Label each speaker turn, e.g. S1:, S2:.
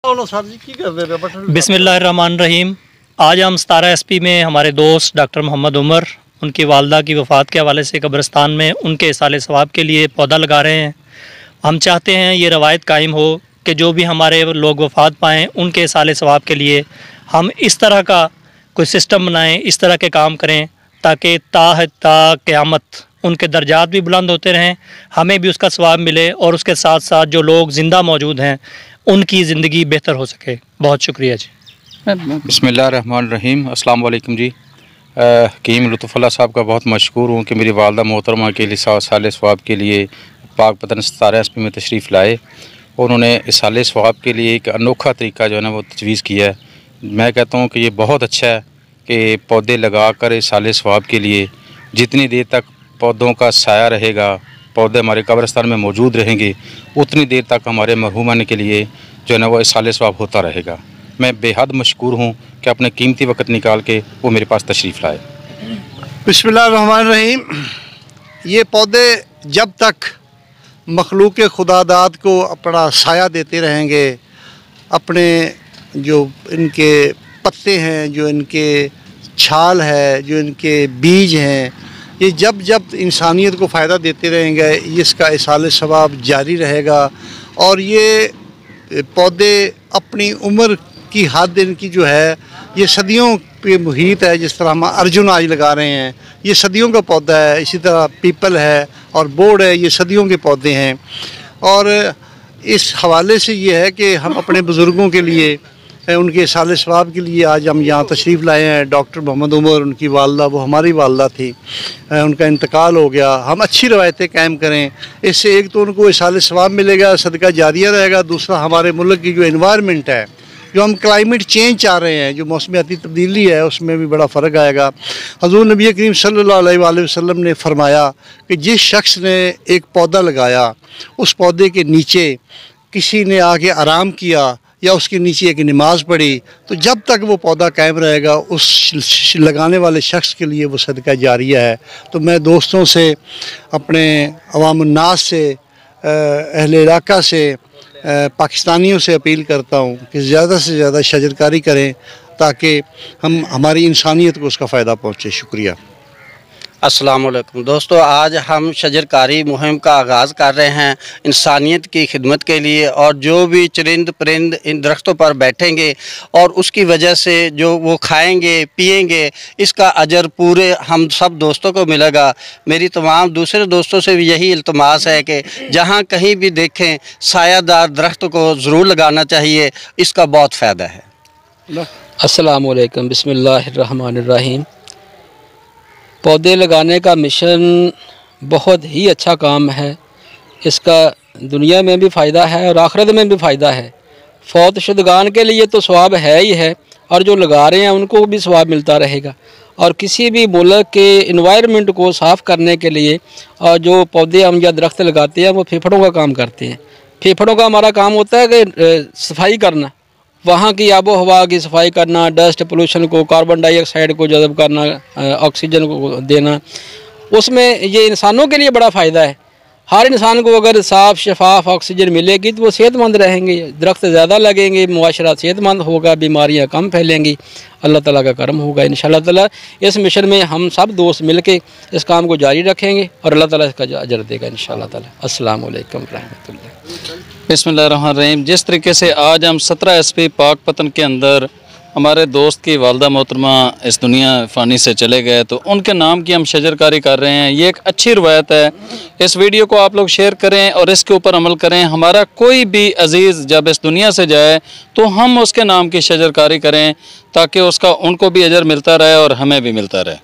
S1: बिस्मिल्लाहिर्रहमानिर्रहीम। आज हम 17 SP में हमारे दोस्त डॉक्टर मोहम्मद उमर उनकी वालदा की वफ़ात के हवाले से कब्रिस्तान में उनके इसाले सवाब के लिए पौधा लगा रहे हैं। हम चाहते हैं ये रवायत कायम हो कि जो भी हमारे लोग वफ़ात पाएँ उनके इसाले सवाब के लिए हम इस तरह का कोई सिस्टम बनाएँ, इस तरह के काम करें ताकि ता क़यामत उनके दर्जात भी बुलंद होते रहें, हमें भी उसका सवाब मिले और उसके साथ साथ जो लोग ज़िंदा मौजूद हैं उनकी ज़िंदगी बेहतर हो सके। बहुत शुक्रिया जी।
S2: बिस्मिल्लाहिर्रहमानिर्रहीम। अस्सलाम वालेकुम जी। कीम लुत्फ़ुल्लाह साहब का बहुत मशकूर हूँ कि मेरी वालदा मोहतरमा के लिए साले सवाब के लिए पाक पतन 17 SP में तशरीफ़ लाए। उन्होंने इस साले सवाब के लिए एक अनोखा तरीका जो है ना वो तजवीज़ किया है। मैं कहता हूँ कि ये बहुत अच्छा है कि पौधे लगा कर इस साले सवाब के लिए जितनी देर तक पौधों का साया रहेगा, पौधे हमारे कब्रिस्तान में मौजूद रहेंगे, उतनी देर तक हमारे मरहूमान के लिए जो है ना वो इसाले सवाब होता रहेगा। मैं बेहद मशकूर हूँ कि अपने कीमती वक्त निकाल के वो मेरे पास तशरीफ़ लाए।
S3: बिस्मिल्लाहिर्रहमानिर्रहीम। ये पौधे जब तक मखलूक खुदादात को अपना साया देते रहेंगे, अपने जो इनके पत्ते हैं, जो इनके छाल है, जो इनके बीज हैं, ये जब जब इंसानियत को फ़ायदा देते रहेंगे इसका इसाले सवाब जारी रहेगा। और ये पौधे अपनी उम्र की हद इनकी जो है ये सदियों पे मुहित है। जिस तरह हम अर्जुन आज लगा रहे हैं ये सदियों का पौधा है, इसी तरह पीपल है और बोर्ड है, ये सदियों के पौधे हैं। और इस हवाले से ये है कि हम अपने बुज़ुर्गों के लिए उनके साले सवाब के लिए आज हम यहाँ तशरीफ़ लाए हैं। डॉक्टर मोहम्मद उमर उनकी वालदा, वो हमारी वालदा थी, उनका इंतकाल हो गया। हम अच्छी रवायतें कायम करें, इससे एक तो उनको साले सवाब मिलेगा, सदका जारिया रहेगा। दूसरा हमारे मुल्क की जो इन्वायरमेंट है, जो हम क्लाइमेट चेंज चाह रहे हैं, जो मौसमियाती तब्दीली है, उसमें भी बड़ा फ़र्क आएगा। हज़ूर नबी करीम सल्लल्लाहु अलैहि वसल्लम ने फरमाया कि जिस शख्स ने एक पौधा लगाया, उस पौधे के नीचे किसी ने आके आराम किया या उसके नीचे एक नमाज़ पढ़ी, तो जब तक वो पौधा कायम रहेगा उस लगाने वाले शख्स के लिए वो सदका जारिया है। तो मैं दोस्तों से, अपने अवामुन्नास से, अहले इलाका से, पाकिस्तानियों से अपील करता हूँ कि ज़्यादा से ज़्यादा शजरकारी करें ताकि हमारी इंसानियत को उसका फ़ायदा पहुँचे। शुक्रिया।
S4: अस्सलाम वालेकुम दोस्तों, आज हम शजरकारी मुहिम का आगाज़ कर रहे हैं इंसानियत की खिदमत के लिए। और जो भी चरिंद परिंद इन दरख्तों पर बैठेंगे और उसकी वजह से जो वो खाएंगे पिएंगे, इसका अजर पूरे हम सब दोस्तों को मिलेगा। मेरी तमाम दूसरे दोस्तों से भी यही इल्तमास है कि जहाँ कहीं भी देखें सायादार दरख्त को ज़रूर लगाना चाहिए, इसका बहुत फ़ायदा है।
S5: अस्सलाम वालेकुम। बिस्मिल्लाहिर्रहमानिर्रहीम। पौधे लगाने का मिशन बहुत ही अच्छा काम है। इसका दुनिया में भी फ़ायदा है और आखिरत में भी फ़ायदा है। फौत शुदगान के लिए तो सवाब है ही है और जो लगा रहे हैं उनको भी सवाब मिलता रहेगा। और किसी भी मुल्क के इन्वायरमेंट को साफ़ करने के लिए और जो पौधे हम या दरख्त लगाते हैं वो फेफड़ों का काम करते हैं। फेफड़ों का हमारा काम होता है कि सफाई करना, वहाँ की आबो हवा की सफाई करना, डस्ट पोल्यूशन को, कार्बन डाइऑक्साइड को जज़ब करना, ऑक्सीजन को देना। उसमें ये इंसानों के लिए बड़ा फ़ायदा है। हर इंसान को अगर साफ़ शफाफ ऑक्सीजन मिलेगी तो वो सेहतमंद रहेंगे, दरख्त ज़्यादा लगेंगे, मुआशरा सेहतमंद होगा, बीमारियाँ कम फैलेंगी, अल्लाह ताला का करम होगा इंशाअल्लाह ताला। इस मिशन में हम सब दोस्त मिल के इस काम को जारी रखेंगे और अल्लाह ताला इसका अजर देगा इंशाअल्लाह ताला। अस्सलाम वालेकुम रहमतुल्लाह।
S6: बिस्मिल्लाहिर्रहमानिर्रहीम। जिस तरीके से आज हम 17 SP पाक पतन के अंदर हमारे दोस्त की वालदा मोहतरमा इस दुनिया फ़ानी से चले गए, तो उनके नाम की हम शजरकारी कर रहे हैं। ये एक अच्छी रवायत है। इस वीडियो को आप लोग शेयर करें और इसके ऊपर अमल करें। हमारा कोई भी अजीज़ जब इस दुनिया से जाए तो हम उसके नाम की शजरकारी करें ताकि उसका उनको भी अजर मिलता रहे और हमें भी मिलता रहे।